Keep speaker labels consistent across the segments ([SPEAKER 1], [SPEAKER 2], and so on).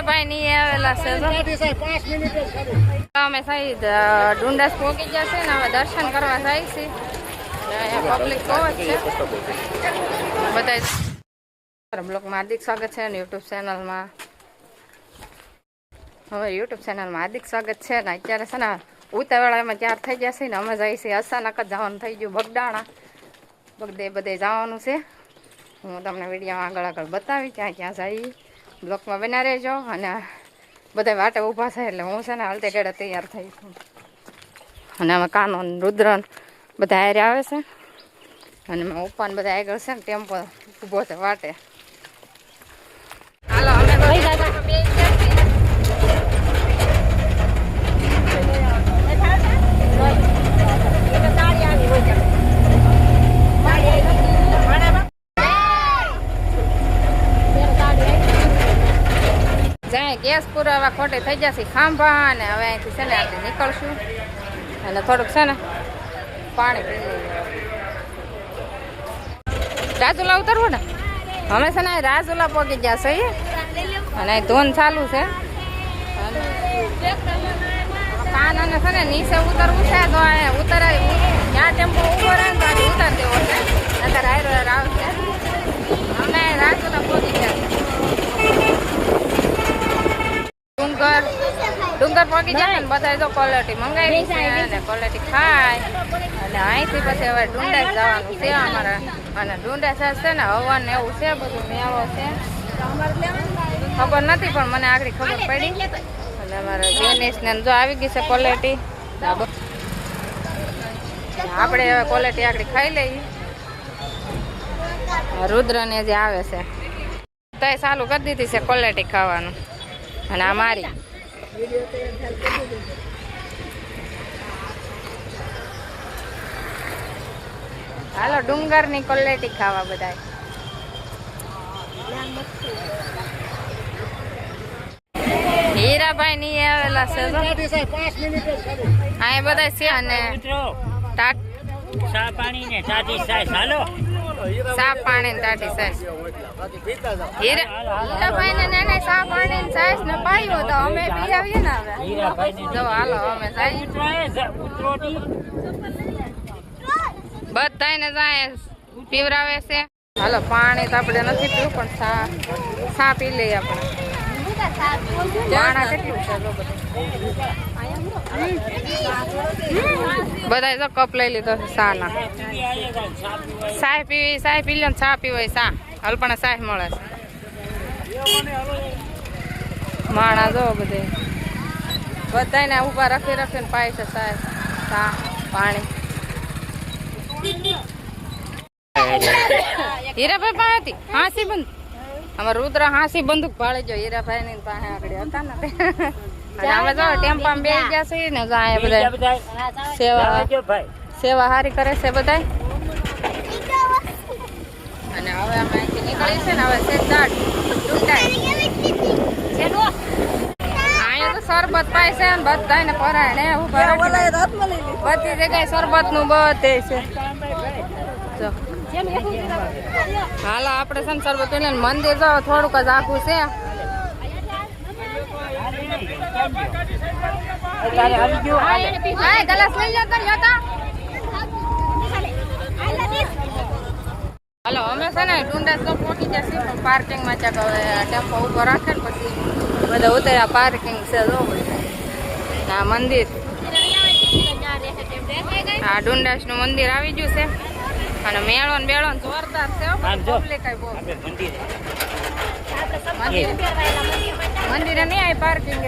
[SPEAKER 1] હીરાભાઈ નહીં આવેલા છે અમે સાહેબ ડુંડાસ પહોંચી જશે ને હવે દર્શન કરવા જાય છે પબ્લિક બહુ જ છે બધા બ્લોગમાં હાર્દિક સ્વાગત છે ને યુટ્યુબ ચેનલમાં હાર્દિક સ્વાગત છે ને અત્યારે છે ને ઉતાવળામાં ત્યાર થઈ જશે ને અમે જઈએ છીએ અચાનક જ જવાનું થઈ ગયું બગડે બધે જવાનું છે હું તમને વિડીયોમાં આગળ બતાવી ક્યાં ક્યાં જઈએ બ્લોકમાં બના રહેજો અને બધા વાટે ઊભા થાય એટલે હું છે ને હાલતે ગળે તૈયાર થઈ છું અને અમે કાનો રુદ્રન બધા હારે આવે છે અને મેં ઉપવાન બધા આગળ છે ને ટેમ્પો ઊભો છે વાટે હાલો અમે બે ગેસ પુરાવા ખોટી થઈ જશે ખાંભા અને હવે અહીંથી છે ને આપણે નીકળશું અને થોડુંક છે ને પાણી પી લઈએ રાજુલા ઉતરવું ને અમે છે ને રાજુલા પહોંચી જશે અને ધૂન ચાલુ છે કાન અને છે ને નીચે ઉતરવું છે તો ઉતરાય ત્યાં ટેમ્પો ઉભો રહે ને તો ઉતાર દેવો છે અત્યારે હાઈર આવશે અમે રાજુલા પહોંચી ગયા ડુંગર પહોંચી જાય ને બધા તો ક્વોલિટી મંગાવી છે અને ક્વોલિટી ખાય અને અહીંથી પછી હવે ડુંડા જવાનું છે અમારે અને ડુંડા છે ને હવન ને એવું છે બધું મેળો છે ખબર નથી પણ મને આગળ ખબર પડી અને અમારે જેનિસ ને જો આવી ગઈ છે ક્વોલિટી આપણે હવે ક્વોલિટી આગળ ખાઈ લઈએ રુદ્ર ને જે આવે છે તો એ ચાલુ કરી દીધી છે ક્વોલિટી ખાવાનું અને આ મારી હાલો ડુંગર ની ક્વોલિટી ખાવા બધા હીરાભાઈ નહીં આવેલા છે આ બધા છે અને
[SPEAKER 2] સા પાણી ને ટાટી સાઈઝ હાલો
[SPEAKER 1] સા પાણી ને ટાટી સાઈઝ હીરાભાઈ ને નાના સા પાણી ને સાઈઝ ને પાયો તો અમે પી આવીએ ને હવે જો હાલો અમે બધાને જાય પીવરાવે છે હાલો પાણી તો આપણે નથી પીવું પણ સા પી લઈએ આપણે પાણા કેટલું છે બધા જો કપ લઈ લીધો છે સા ના સાય પી લો ને ચા પીવાય સા હલપણા સાય મળે છે માણા જો બધે બધાને ઉભા રાખીને પાય છે સાય સા પાણી હીરાભાઈ પાસે હતી હાંસી બંદૂક અમારે રુદ્ર હાંસી બંદૂક ભાળે જો હીરાભાઈ ની પાસે આગળ હતા ને અમે જો ટેમ્પા બે ગયા છે ને બધા સેવા હારી કરે છે બધા અને હવે અમે અહીંથી નીકળી છે ને હવે અહીંયા તો શરબત પાય છે ને બધા ને પરાયણે બધી જગ્યાએ શરબત નું બધે છે હાલો આપડે છે ને શરબત પીને મંદિર જાવ થોડુંક જ આખું છે હાલો અમે છે ને ડુંડા તો પહોંચી જશે પણ પાર્કિંગ માં ચાક હવે ટેમ્પો ઉભો રાખે ને પછી બધા ઉતર્યા પાર્કિંગ છે આ મંદિર આ ડુંડાસ નું મંદિર આવી ગયું છે અને મેળો ને બેળો જોરદાર છે મંદિરે નહીં આવી પાર્કિંગ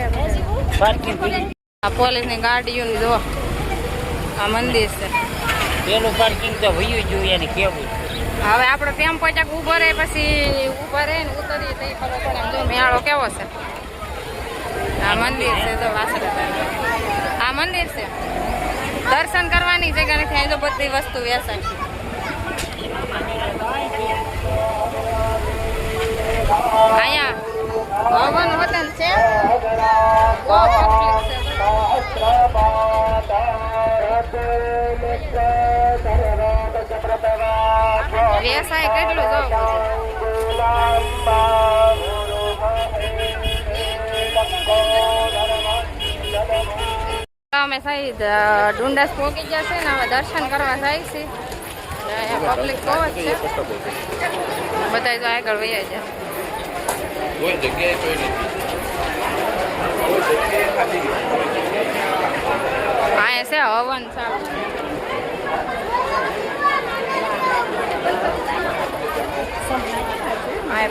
[SPEAKER 1] આ પોલીસ ની ગાડીઓ જો આ મંદિર છે
[SPEAKER 2] પેલું પાર્કિંગ તો વયું જોઈએ ને કેવું
[SPEAKER 1] હવે આપડે ટેમ્પો ચાક ઉભો રહે પછી ઉભા રહે ને ઉતરીએ તો ખબર પડે જો મેળો કેવો છે આ મંદિર છે તો આ મંદિર છે દર્શન કરવાની જગ્યા નથી અહીં તો બધી વસ્તુ વેચાય અહીંયા ભવન વતન છે બહુ પબ્લિક છે વ્યવસાય કેટલું જો અમે સાહેબ ડુંડાસ પહોંચી ગયા છે ને હવે દર્શન કરવા જાય છે પબ્લિક બહુ જ છે બધા તો આગળ વૈયા છે
[SPEAKER 3] કોઈ જગ્યાએ કોઈ નથી
[SPEAKER 1] અહીંયા છે હવન સાહેબ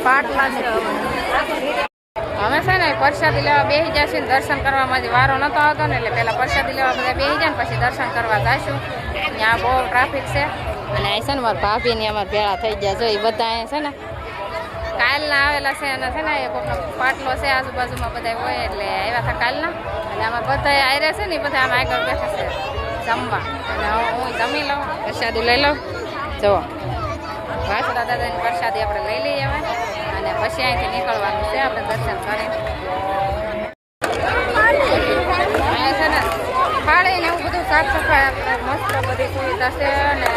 [SPEAKER 1] પાટલા છે અમે છે ને પ્રસાદી લેવા બેસી જશે ને દર્શન કરવામાં હજી વારો નતો આવતો ને એટલે પેલા પ્રસાદી લેવા બધા બેસી જાય ને પછી દર્શન કરવા જઈશું ત્યાં બહુ ટ્રાફિક છે અને અહીં છે ને મારા ભાભી ને અમારા ભેળા થઈ ગયા જો એ બધા અહીંયા છે ને કાલના આવેલા છે અને છે ને એ કોઈનો પાટલો છે આજુબાજુમાં બધા હોય એટલે આવ્યા હતા કાલના અને અમારા બધા આયરે છે ને એ બધા આમ આગળ બેઠા છે જમવા અને હું જમી લઉં પ્રસાદી લઈ લઉં જો વાસણા દાદાની પ્રસાદી આપણે લઈ લઈએ હવે અને પછી અહીંથી નીકળવાનું છે આપણે દર્શન કરી અહીંયા છે ને થાળી ને એવું બધું સાફ સફાઈ મસ્ત બધી સુવિધા છે અને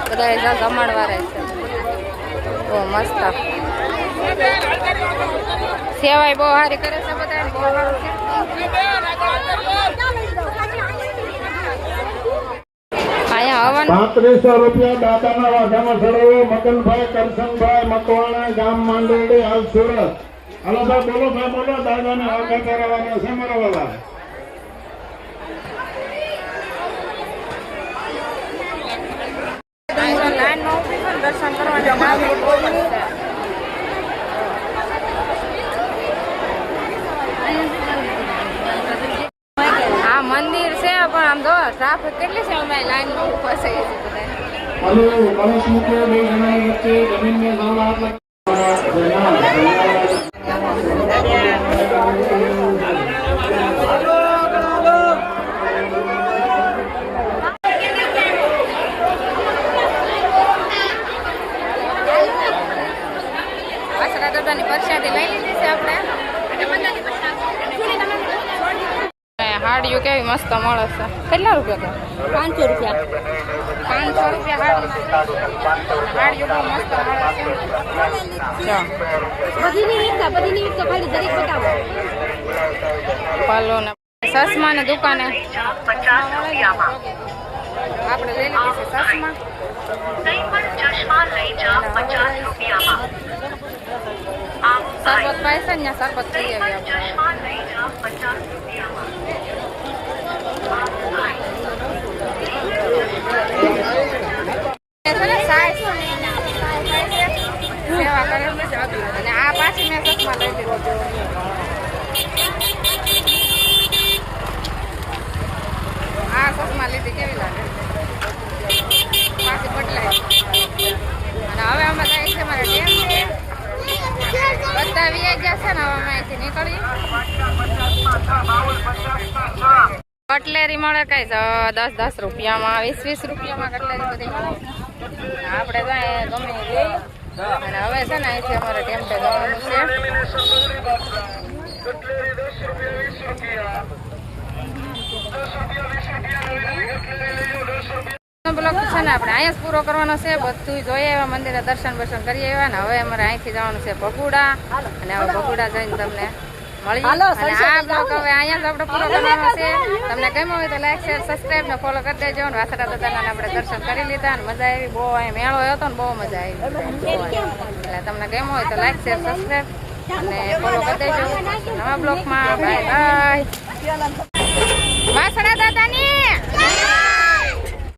[SPEAKER 1] બધા જમણવાર છે બહુ મસ્ત સેવાય બહુ સારી કરે છે બધા બહુ સારું છે અહીંયા હવન
[SPEAKER 4] 3500 રૂપિયા દાદાના વાઘામાં ચડાવો મકનભાઈ કરશનભાઈ મકવાણા ગામ માંડરડી હાલ સુરત. હાલો ભાઈ બોલો દાદાને વાઘા ચડાવવાના છે મારા વાલા.
[SPEAKER 1] લાઈનમાં ઉભી છે દર્શન કરવા આ મંદિર છે પણ આમ જો ટ્રાફિક કેટલી છે અમે લાઈનમાં ઉભા છે
[SPEAKER 4] હાલો કળશ મૂકો બે જણાની વચ્ચે જમીનને નામ આપો.
[SPEAKER 1] વાસણા દાદાની પ્રસાદી લઈ લીધી છે આપણે હાડિયું કેવી મસ્ત મળે છે કેટલા રૂપિયા કે 500 રૂપિયા 500 રૂપિયા હાડિયું બહુ મસ્ત મળે છે
[SPEAKER 5] બધીની વિકતા ખાલી દરેક બતાવો
[SPEAKER 1] પાલો ને સસમા ને દુકાને આપણે લઈ લીધી છે સસમા શરબત પાય છે ને શરબત પી આવી સેવા કરે અને આ પાછી મેં સસમા લઈ લીધું આ સસમા લીધી કેવી લાગે પાછી બદલાય અને હવે અમે જાય છે મારા ડેમ છે બધા વ્યા ગયા છે ને હવે અમે અહીંથી નીકળી કટલેરી મળે કઈ 10 રૂપિયામાં 20 રૂપિયામાં કટલેરી બધી મળે આપણે જાય ગમે લઈ અને હવે છે ને અહીંથી અમારે ટેમ્પે જવાનું છે બ્લોગ છે ને આપણે અહીંયા જ પૂરો કરવાનો છે બધું જોઈએ એવા મંદિરે દર્શન કરી આવ્યા ને હવે અમારે અહીંથી જવાનું છે ભગુડા અને હવે ભગુડા જઈને તમને મળીએ અને આ બ્લોગ હવે અહીંયા જ આપણે પૂરો કરવાનો છે તમને ગમ્યો હોય તો લાઈક શેર સબસ્ક્રાઈબ ને ફોલો કરી દેજો અને વાસણા દાદાના આપણે દર્શન કરી લીધા અને મજા આવી બહુ અહીંયા મેળો હતો ને બહુ મજા આવી એટલે તમને ગમ્યો હોય તો લાઈક શેર સબસ્ક્રાઈબ અને ફોલો કરી દેજો નવા બ્લોગમાં બાય બાય વાસણા દાદાની